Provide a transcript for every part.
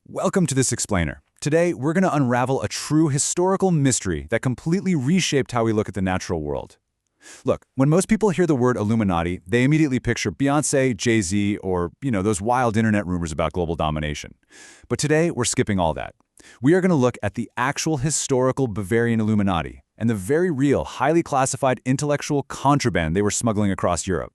Welcome to this explainer. Today, we're going to unravel a true historical mystery that completely reshaped how we look at the natural world. Look, when most people hear the word Illuminati, they immediately picture Beyoncé, Jay-Z, or, those wild internet rumors about global domination. But today, we're skipping all that. We are going to look at the actual historical Bavarian Illuminati and the very real, highly classified intellectual contraband they were smuggling across Europe.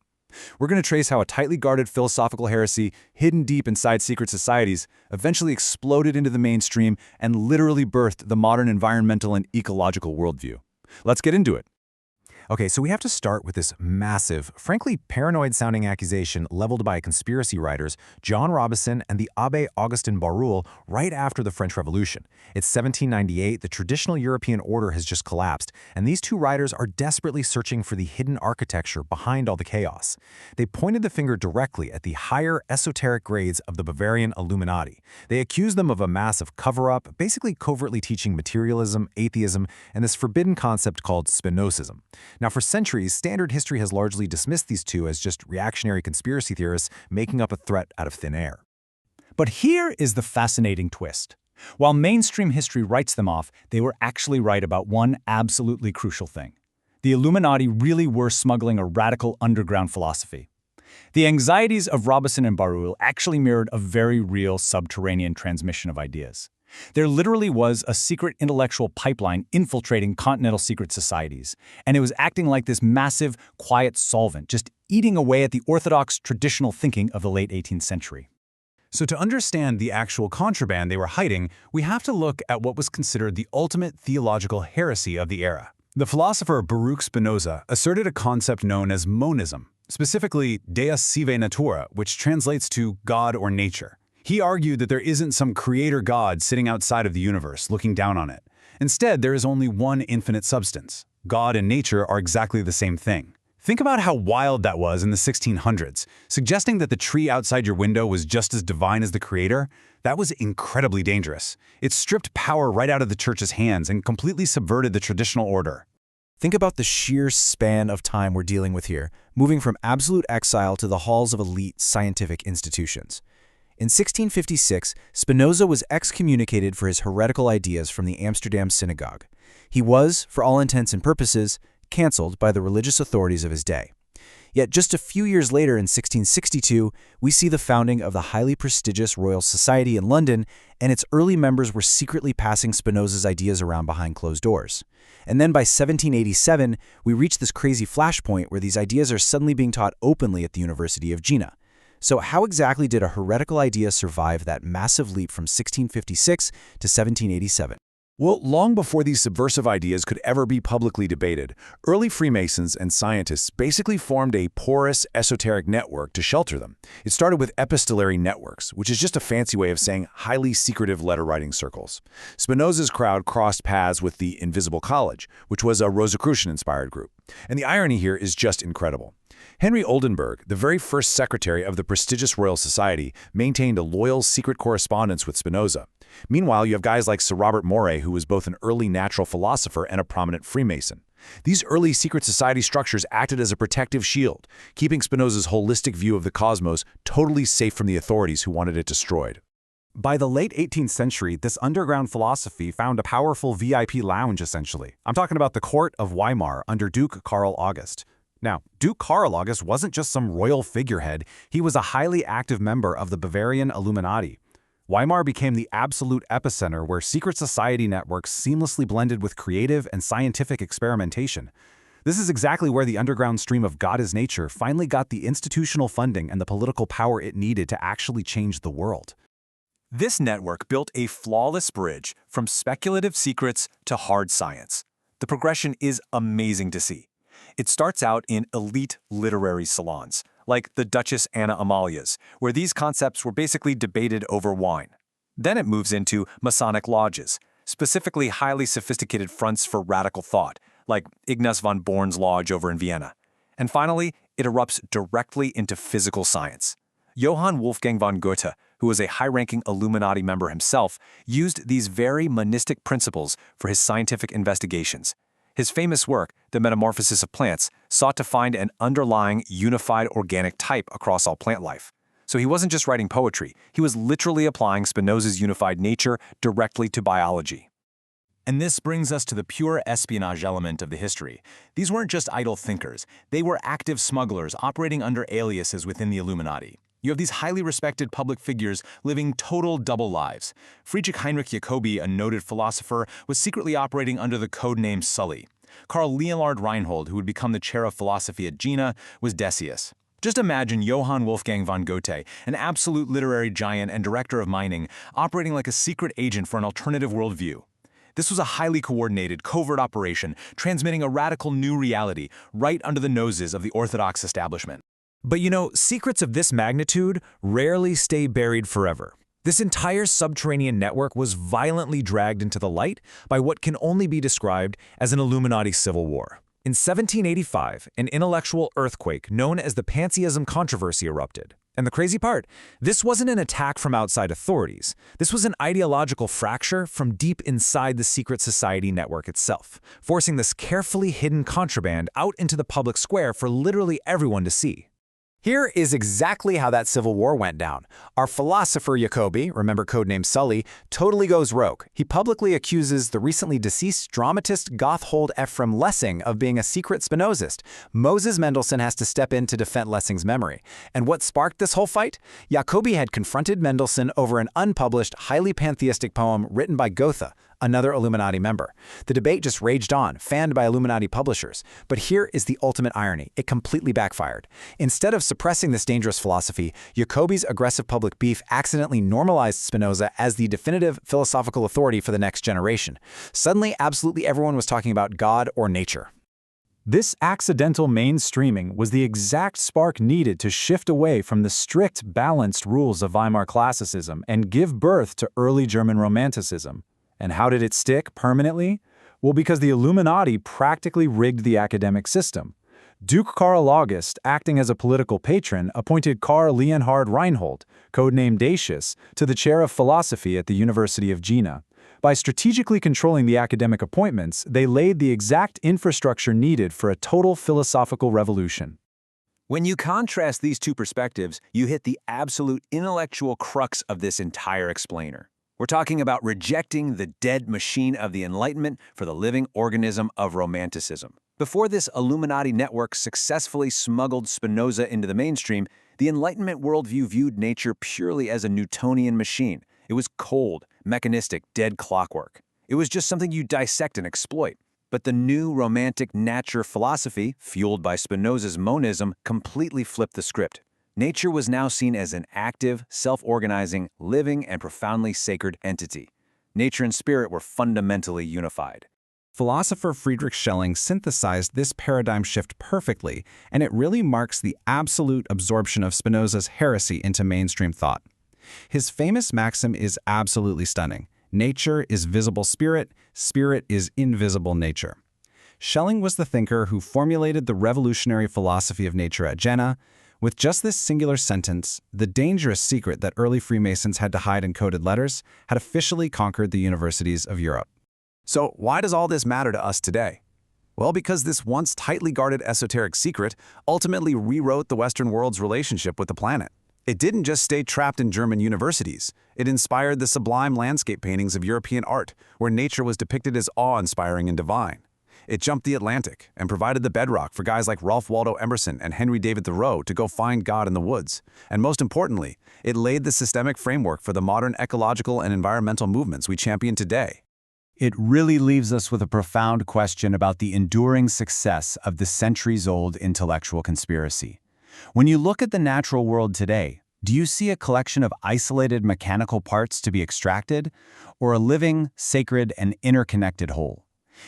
We're going to trace how a tightly guarded philosophical heresy, hidden deep inside secret societies, eventually exploded into the mainstream and literally birthed the modern environmental and ecological worldview. Let's get into it. Okay, so we have to start with this massive, frankly paranoid-sounding accusation leveled by conspiracy writers John Robison and the Abbé Augustin Barruel right after the French Revolution. It's 1798, the traditional European order has just collapsed, and these two writers are desperately searching for the hidden architecture behind all the chaos. They pointed the finger directly at the higher esoteric grades of the Bavarian Illuminati. They accused them of a massive cover-up, basically covertly teaching materialism, atheism, and this forbidden concept called Spinozism. Now, for centuries, standard history has largely dismissed these two as just reactionary conspiracy theorists making up a threat out of thin air. But here is the fascinating twist. While mainstream history writes them off, they were actually right about one absolutely crucial thing. The Illuminati really were smuggling a radical underground philosophy. The anxieties of Robison and Barruel actually mirrored a very real subterranean transmission of ideas. There literally was a secret intellectual pipeline infiltrating continental secret societies, and it was acting like this massive, quiet solvent, just eating away at the orthodox traditional thinking of the late 18th century. So to understand the actual contraband they were hiding, we have to look at what was considered the ultimate theological heresy of the era. The philosopher Baruch Spinoza asserted a concept known as monism, specifically Deus sive natura, which translates to God or nature. He argued that there isn't some creator God sitting outside of the universe looking down on it. Instead, there is only one infinite substance. God and nature are exactly the same thing. Think about how wild that was in the 1600s, suggesting that the tree outside your window was just as divine as the creator. That was incredibly dangerous. It stripped power right out of the church's hands and completely subverted the traditional order. Think about the sheer span of time we're dealing with here, moving from absolute exile to the halls of elite scientific institutions. In 1656, Spinoza was excommunicated for his heretical ideas from the Amsterdam synagogue. He was, for all intents and purposes, cancelled by the religious authorities of his day. Yet just a few years later, in 1662, we see the founding of the highly prestigious Royal Society in London, and its early members were secretly passing Spinoza's ideas around behind closed doors. And then by 1787, we reach this crazy flashpoint where these ideas are suddenly being taught openly at the University of Jena. So how exactly did a heretical idea survive that massive leap from 1656 to 1787? Well, long before these subversive ideas could ever be publicly debated, early Freemasons and scientists basically formed a porous, esoteric network to shelter them. It started with epistolary networks, which is just a fancy way of saying highly secretive letter-writing circles. Spinoza's crowd crossed paths with the Invisible College, which was a Rosicrucian-inspired group. And the irony here is just incredible. Henry Oldenburg, the very first secretary of the prestigious Royal Society, maintained a loyal secret correspondence with Spinoza. Meanwhile, you have guys like Sir Robert Moray, who was both an early natural philosopher and a prominent Freemason. These early secret society structures acted as a protective shield, keeping Spinoza's holistic view of the cosmos totally safe from the authorities who wanted it destroyed. By the late 18th century, this underground philosophy found a powerful VIP lounge, essentially. I'm talking about the court of Weimar under Duke Karl August. Now, Duke Karl August wasn't just some royal figurehead, he was a highly active member of the Bavarian Illuminati. Weimar became the absolute epicenter where secret society networks seamlessly blended with creative and scientific experimentation. This is exactly where the underground stream of God is nature finally got the institutional funding and the political power it needed to actually change the world. This network built a flawless bridge from speculative secrets to hard science. The progression is amazing to see. It starts out in elite literary salons, like the Duchess Anna Amalia's, where these concepts were basically debated over wine. Then it moves into Masonic lodges, specifically highly sophisticated fronts for radical thought, like Ignaz von Born's lodge over in Vienna. And finally, it erupts directly into physical science. Johann Wolfgang von Goethe, who was a high-ranking Illuminati member himself, used these very monistic principles for his scientific investigations. His famous work, The Metamorphosis of Plants, sought to find an underlying unified organic type across all plant life. So he wasn't just writing poetry, he was literally applying Spinoza's unified nature directly to biology. And this brings us to the pure espionage element of the history. These weren't just idle thinkers, they were active smugglers operating under aliases within the Illuminati. You have these highly respected public figures living total double lives. Friedrich Heinrich Jacobi, a noted philosopher, was secretly operating under the codename Sully. Karl Leonhard Reinhold, who would become the chair of philosophy at Jena, was Decius. Just imagine Johann Wolfgang von Goethe, an absolute literary giant and director of mining, operating like a secret agent for an alternative worldview. This was a highly coordinated, covert operation, transmitting a radical new reality right under the noses of the orthodox establishment. But you know, secrets of this magnitude rarely stay buried forever. This entire subterranean network was violently dragged into the light by what can only be described as an Illuminati civil war. In 1785, an intellectual earthquake known as the Pantheism Controversy erupted. And the crazy part, this wasn't an attack from outside authorities. This was an ideological fracture from deep inside the secret society network itself, forcing this carefully hidden contraband out into the public square for literally everyone to see. Here is exactly how that civil war went down. Our philosopher Jacobi, remember codename Sully, totally goes rogue. He publicly accuses the recently deceased dramatist Gotthold Ephraim Lessing of being a secret Spinozist. Moses Mendelssohn has to step in to defend Lessing's memory. And what sparked this whole fight? Jacobi had confronted Mendelssohn over an unpublished, highly pantheistic poem written by Goethe, another Illuminati member. The debate just raged on, fanned by Illuminati publishers. But here is the ultimate irony. It completely backfired. Instead of suppressing this dangerous philosophy, Jacobi's aggressive public beef accidentally normalized Spinoza as the definitive philosophical authority for the next generation. Suddenly, absolutely everyone was talking about God or nature. This accidental mainstreaming was the exact spark needed to shift away from the strict, balanced rules of Weimar classicism and give birth to early German Romanticism. And how did it stick permanently? Well, because the Illuminati practically rigged the academic system. Duke Karl August, acting as a political patron, appointed Karl Leonhard Reinhold, codenamed Decius, to the chair of philosophy at the University of Jena. By strategically controlling the academic appointments, they laid the exact infrastructure needed for a total philosophical revolution. When you contrast these two perspectives, you hit the absolute intellectual crux of this entire explainer. We're talking about rejecting the dead machine of the Enlightenment for the living organism of Romanticism. Before this Illuminati network successfully smuggled Spinoza into the mainstream, the Enlightenment worldview viewed nature purely as a Newtonian machine. It was cold, mechanistic, dead clockwork. It was just something you dissect and exploit. But the new romantic Naturphilosophie, fueled by Spinoza's monism, completely flipped the script. Nature was now seen as an active, self-organizing, living, and profoundly sacred entity. Nature and spirit were fundamentally unified. Philosopher Friedrich Schelling synthesized this paradigm shift perfectly, and it really marks the absolute absorption of Spinoza's heresy into mainstream thought. His famous maxim is absolutely stunning. Nature is visible spirit, spirit is invisible nature. Schelling was the thinker who formulated the revolutionary philosophy of nature at Jena. With just this singular sentence, the dangerous secret that early Freemasons had to hide in coded letters had officially conquered the universities of Europe. So why does all this matter to us today? Well, because this once tightly guarded esoteric secret ultimately rewrote the Western world's relationship with the planet. It didn't just stay trapped in German universities. It inspired the sublime landscape paintings of European art, where nature was depicted as awe-inspiring and divine. It jumped the Atlantic and provided the bedrock for guys like Ralph Waldo Emerson and Henry David Thoreau to go find God in the woods. And most importantly, it laid the systemic framework for the modern ecological and environmental movements we champion today. It really leaves us with a profound question about the enduring success of the centuries-old intellectual conspiracy. When you look at the natural world today, do you see a collection of isolated mechanical parts to be extracted, or a living, sacred, and interconnected whole?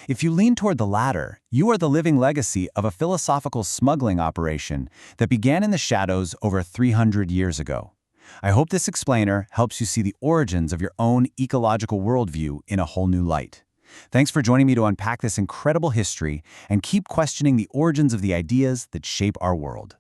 If you lean toward the latter, you are the living legacy of a philosophical smuggling operation that began in the shadows over 300 years ago. I hope this explainer helps you see the origins of your own ecological worldview in a whole new light. Thanks for joining me to unpack this incredible history and keep questioning the origins of the ideas that shape our world.